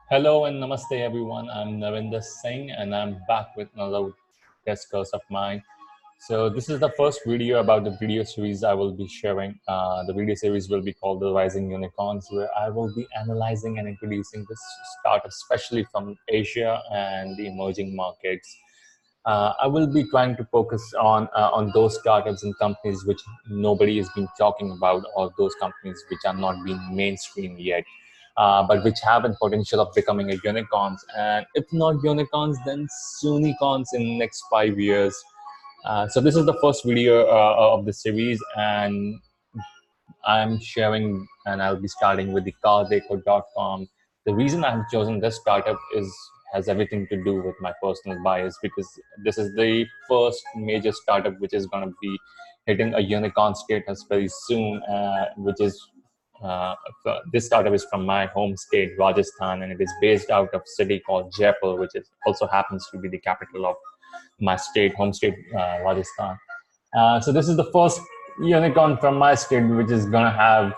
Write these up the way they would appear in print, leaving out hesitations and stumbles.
Hello and namaste everyone. I'm Navinder Singh and I'm back with another discourse of mine. So this is the first video about the video series I will be sharing. The video series will be called The Rising Unicorns, where I will be analyzing and introducing this startup, especially from Asia and the emerging markets. I will be trying to focus on those startups and companies which nobody has been talking about, or those companies which are not being mainstream yet, but which have a potential of becoming a unicorns. And if not unicorns, then soonicorns in next 5 years. So this is the first video of the series, and I'm sharing, and I'll be starting with the cardeco.com. The reason I've chosen this startup is has everything to do with my personal bias, because this is the first major startup which is going to be hitting a unicorn status very soon, which is uh, this startup is from my home state, Rajasthan, and it is based out of a city called Jaipur, which is also happens to be the capital of my state, home state, Rajasthan. So this is the first unicorn from my state, which is going to have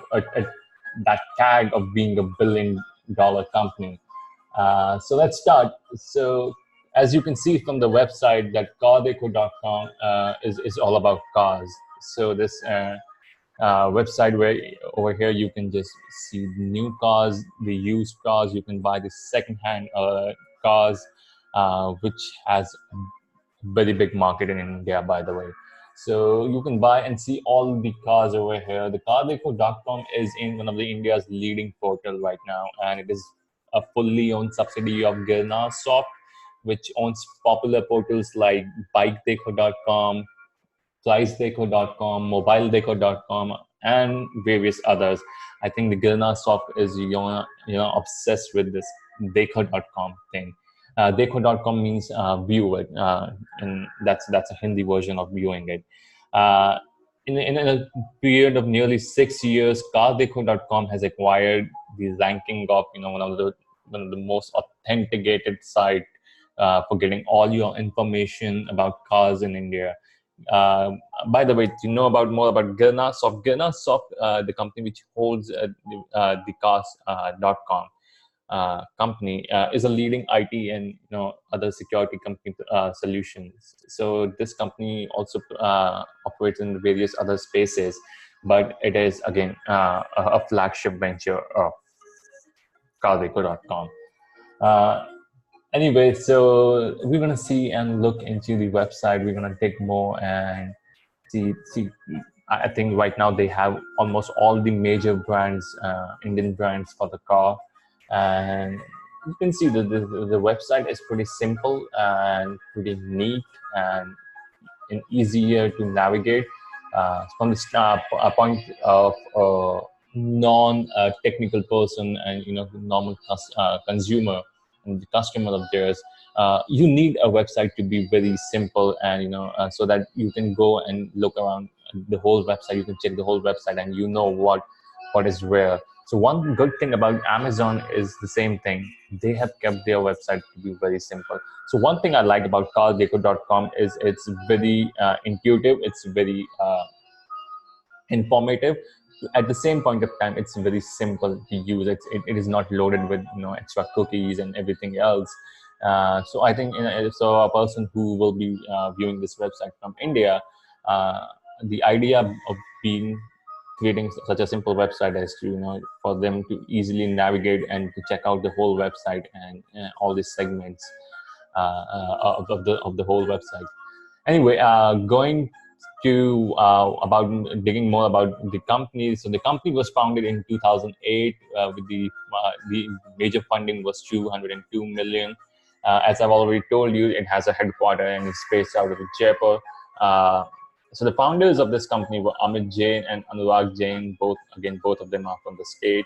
that tag of being $1 billion company. So let's start. So as you can see from the website, that cardeco.com is all about cars. So this website, where over here you can just see new cars, the used cars. You can buy the second-hand cars, which has a very big market in India, by the way. So you can buy and see all the cars over here. The cardeco.com is in one of the India's leading portal right now, and it is a fully owned subsidiary of Soft, which owns popular portals like bikedeco.com, pricedeco.com, mobiledeco.com, and various others. I think the Soft is obsessed with this deco.com thing. Deco.com means view it, and that's a Hindi version of viewing it. Uh, in a period of nearly 6 years, cardeco.com has acquired the ranking of one of the most authenticated site for getting all your information about cars in India. Uh, by the way, to know about more about Soft, the company which holds the cars.com company, is a leading IT and other security company solutions. So this company also operates in various other spaces, but it is again a flagship venture of cardeco.com. Uh, Anyway, so we're gonna see and look into the website. We're gonna dig more and see. I think right now they have almost all the major brands, Indian brands for the car, and you can see the website is pretty simple and pretty neat and easier to navigate. From the point of non-technical person and normal consumer and the customer of theirs, you need a website to be very simple, and so that you can go and look around the whole website. You can check the whole website, and you know what is where. So one good thing about Amazon is the same thing. They have kept their website to be very simple. So one thing I like about cardeco.com is it's very intuitive. It's very informative. At the same point of time, it's very simple to use. It is not loaded with extra cookies and everything else. So I think so a person who will be viewing this website from India, the idea of being creating such a simple website is to for them to easily navigate and to check out the whole website and all these segments of the whole website. Anyway, going to about digging more about the company. So the company was founded in 2008 with the major funding was 202 million. As I've already told you, it has a headquarter and is based out of Jaipur. So the founders of this company were Amit Jain and Anurag Jain. Both of them are from the state.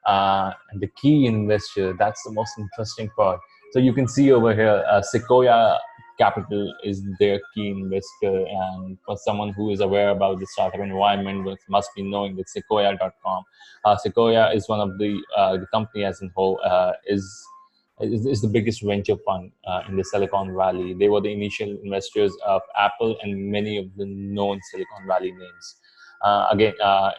And the key investor, that's the most interesting part. So you can see over here, Sequoia Capital is their key investor. And for someone who is aware about the startup environment, must be knowing that Sequoia.com. Sequoia is one of the company as a whole is the biggest venture fund in the Silicon Valley. They were the initial investors of Apple and many of the known Silicon Valley names. Again,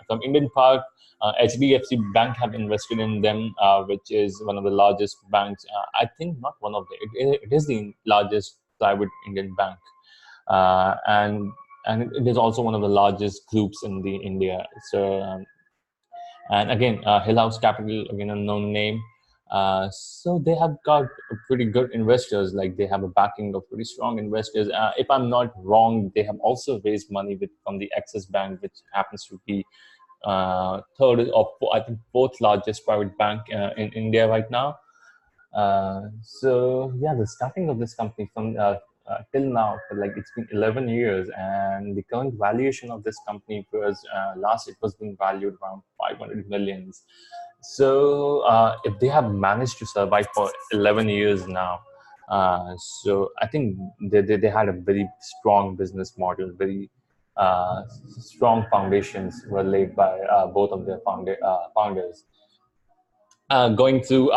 from Indian part, HDFC Bank have invested in them, which is one of the largest banks. I think not one of the, it is the largest private Indian bank, and it is also one of the largest groups in the India. So and again, Hill House Capital, again a known name. So they have got pretty good investors. Like they have a backing of pretty strong investors. If I'm not wrong, they have also raised money from the Axis Bank, which happens to be third or I think fourth largest private bank in India right now. So yeah, the starting of this company from till now, like it's been 11 years, and the current valuation of this company was last it was being valued around 500 millions. So if they have managed to survive for 11 years now, so I think they had a very strong business model, very strong foundations were laid by both of their founders. Going through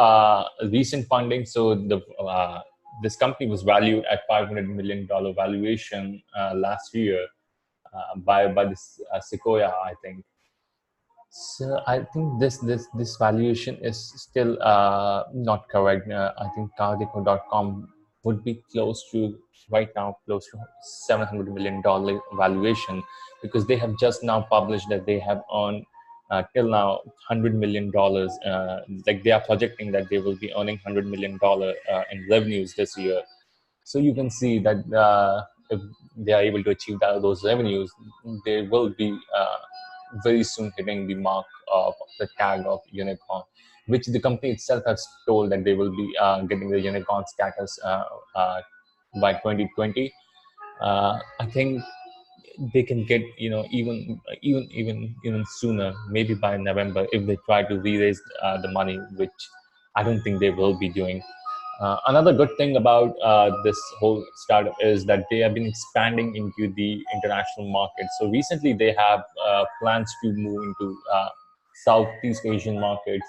recent funding, so the this company was valued at $500 million valuation last year by this Sequoia, I think. So I think this valuation is still not correct. I think Cardico.com would be close to right now close to $700 million valuation, because they have just now published that they have earned till now $100 million. Like they are projecting that they will be earning $100 million in revenues this year. So you can see that if they are able to achieve those revenues, they will be very soon hitting the mark of the tag of unicorn, which the company itself has told that they will be getting the unicorn status by 2020. I think they can get even sooner, maybe by November, if they try to re-raise the money, which I don't think they will be doing. Another good thing about this whole startup is that they have been expanding into the international market. So recently, they have plans to move into Southeast Asian markets,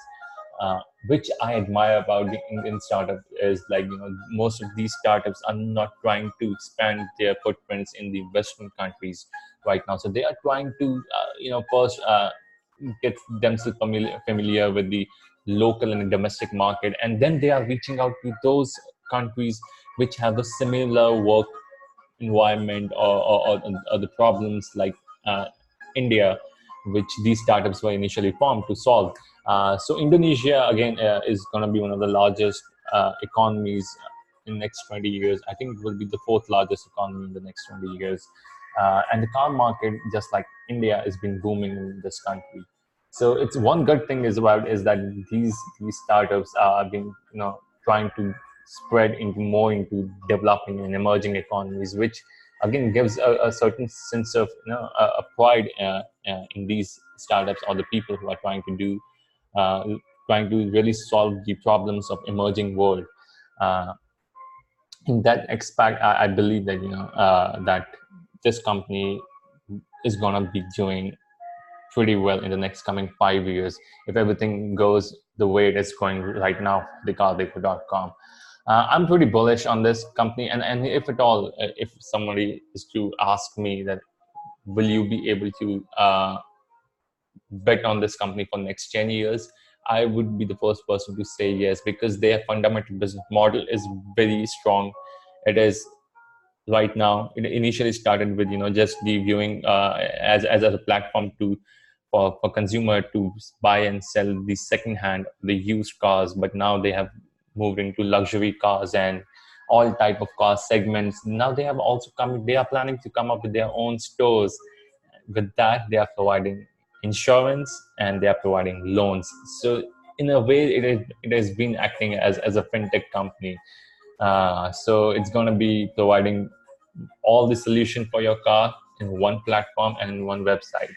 which I admire about the Indian startup. Is like most of these startups are not trying to expand their footprints in the Western countries right now. So they are trying to first get themselves familiar with the local and domestic market, and then they are reaching out to those countries which have a similar work environment, or the problems like India, which these startups were initially formed to solve. So Indonesia again is going to be one of the largest economies in the next 20 years. I think it will be the fourth largest economy in the next 20 years. And the car market, just like India, has been booming in this country. So it's one good thing is that these startups are being trying to spread into more into developing and emerging economies, which again gives a certain sense of a pride in these startups, or the people who are uh, trying to really solve the problems of emerging world. Uh, in that aspect, I believe that that this company is gonna be doing pretty well in the next coming 5 years if everything goes the way it is going right now, thecardico.com. I'm pretty bullish on this company, and if at all, if somebody is to ask me that will you be able to bet on this company for next 10 years, I would be the first person to say yes, because their fundamental business model is very strong. It is right now, it initially started with just the viewing as a platform to for consumer to buy and sell the second hand, the used cars, but now they have moved into luxury cars and all type of car segments. Now they are planning to come up with their own stores. With that, they are providing insurance and they are providing loans. So in a way, it has been acting as a fintech company. So it's going to be providing all the solution for your car in one platform and in one website.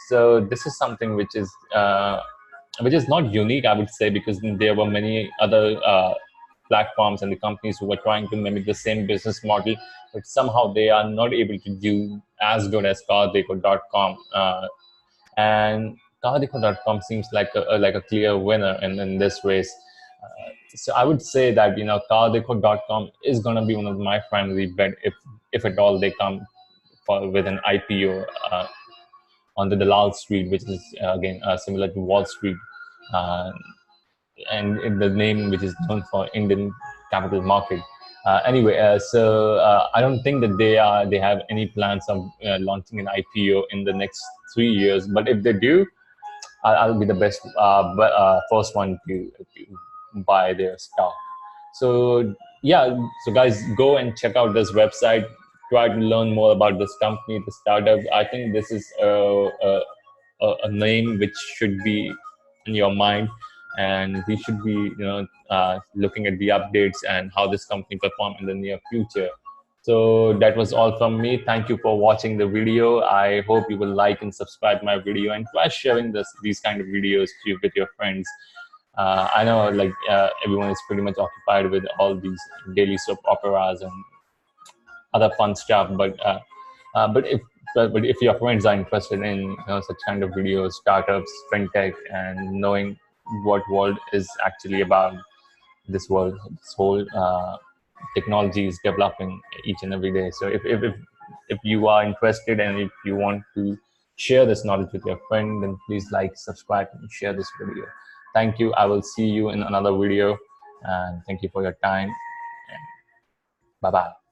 So this is something which is not unique, I would say, because there were many other platforms and the companies who were trying to mimic the same business model, but somehow they are not able to do as good as cardeco.com. And cardeco.com seems like a clear winner in this race. So I would say that cardeco.com is going to be one of my primary bet if at all they come with an IPO. on the Dalal Street, which is again similar to Wall Street, uh, and in the name which is known for Indian capital market. I don't think that they have any plans of launching an IPO in the next 3 years. But if they do, I'll be the best, first one to buy their stock. So yeah, so guys, go and check out this website. Try to learn more about this company, the startup. I think this is a name which should be in your mind, and we should be looking at the updates and how this company perform in the near future. So that was all from me. Thank you for watching the video. I hope you will like and subscribe my video and try sharing these kind of videos with your friends. I know everyone is pretty much occupied with all these daily soap operas and other fun stuff, but if your friends are interested in such kind of videos, startups, fintech, and knowing what world is actually about, this whole technology is developing each and every day. So if you are interested and if you want to share this knowledge with your friend, then please like, subscribe, and share this video. Thank you. I will see you in another video, and thank you for your time. Bye bye.